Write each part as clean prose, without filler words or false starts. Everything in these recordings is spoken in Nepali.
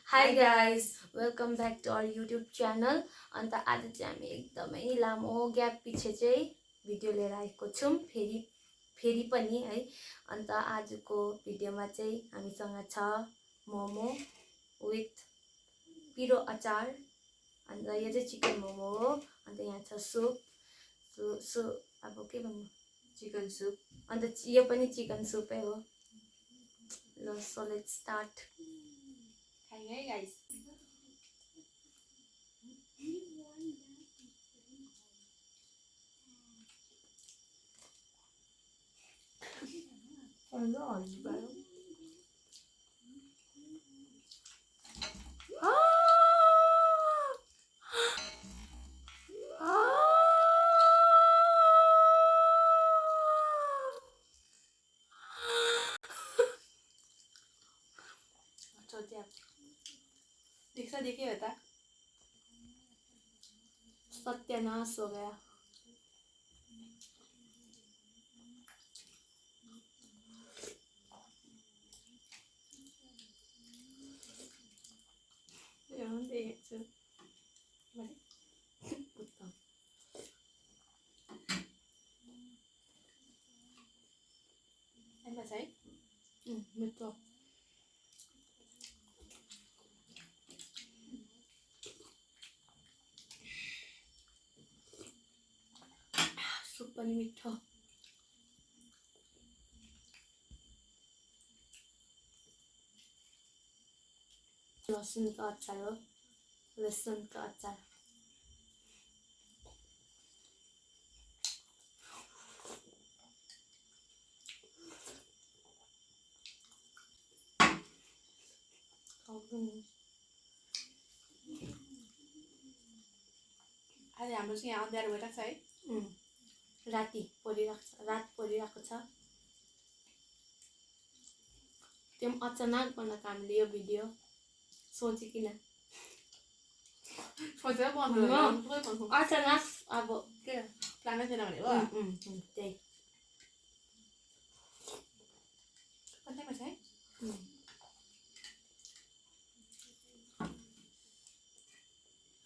Hi guys, welcome back to our YouTube channel. अन्त आज चाहिँ हामी एकदमै लामो ग्याप पछि चाहिँ भिडियो लिएर आएको छौं फेरि पनि है। अन्त आजको भिडियोमा चाहिँ हामीसँग छ मोमो विथ पिरो अचार। अन्त यो चाहिँ चिकन मोमो हो। अन्त यहाँ छ सुप अब के भन्नु, चिकन सुप। अन्त यो पनि चिकन सुपै हो। ल so let's start. Hey guys. देखिए बता सत्यानाश हो गया। em mà thấy मिठो सुप पनि मिठो। लसुन का अचार हो, लसुन का अचार। आज हाम्रो चाहिँ यहाँ अँध्यारो भइरहेको छ है। रात परिरहेको छ। त्यो अचानक बनाएको हामीले यो भिडियो सोचिकिन सोचेर बनाउनु अचानक अब के प्लानै थिएन भने हो। त्यही कतैमा छ है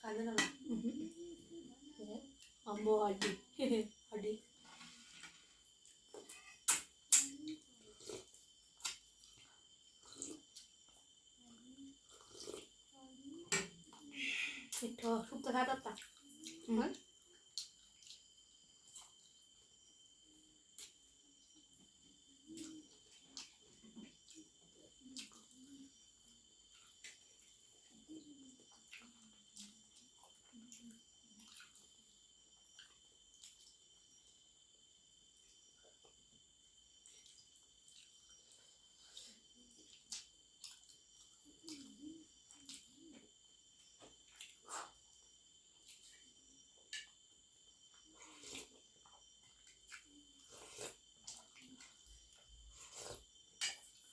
खाँदैन होला। अम्बो हड्डी हड्डी मिठो। सुप त खाँदा त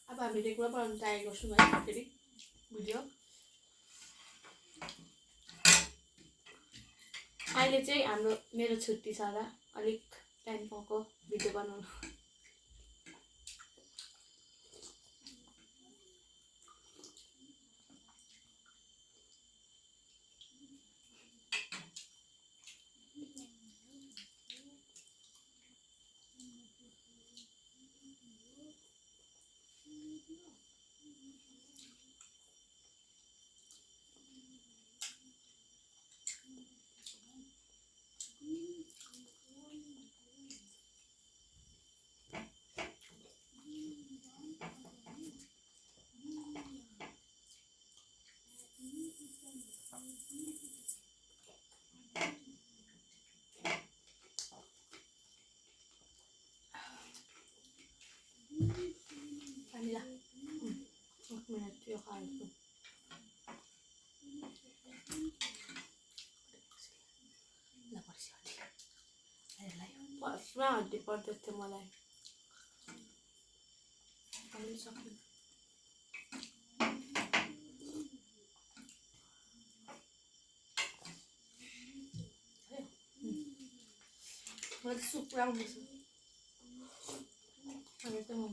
अब हामी रेगुलर बनाउनु ट्राई गर्छौँ है फेरि भिडियो। अहिले चाहिँ हाम्रो मेरो छुट्टी छ र अलिक टाइम पाएको भिडियो बनाउनु। पानी ला एक मिनट यो खाएको ल पर्छ फर्स्टमा हड्डी पर्दै थियो मलाई। अलि सक्नु मलाई सुप पुरा आउँदैछ। अनि चाहिँ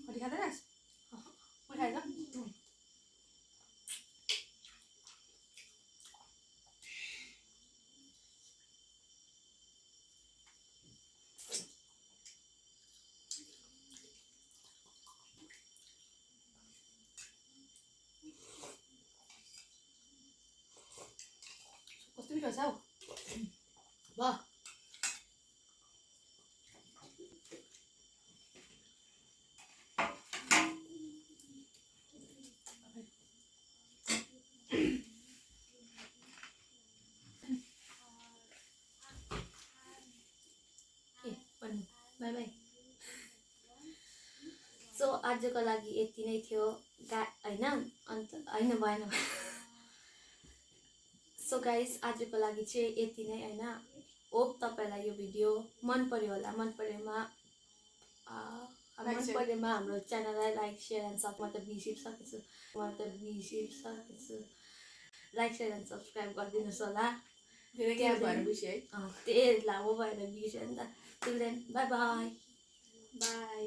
कति खाँदैनस्? म खाएर rồi sao? Vâng. By by. So आजको लागि यति नै थियो हैन, अन्त हैन भएन। सो गाइस आजको लागि चाहिँ यति नै हैन। होप तपाईलाई यो भिडियो मन पर्यो होला। मन परेमा हाम्रो च्यानललाई like share and like share and subscribe गरिदिनुहोस् होला। त्यही लामो भएर बिर्स्यो नि त। Till then bye bye. By.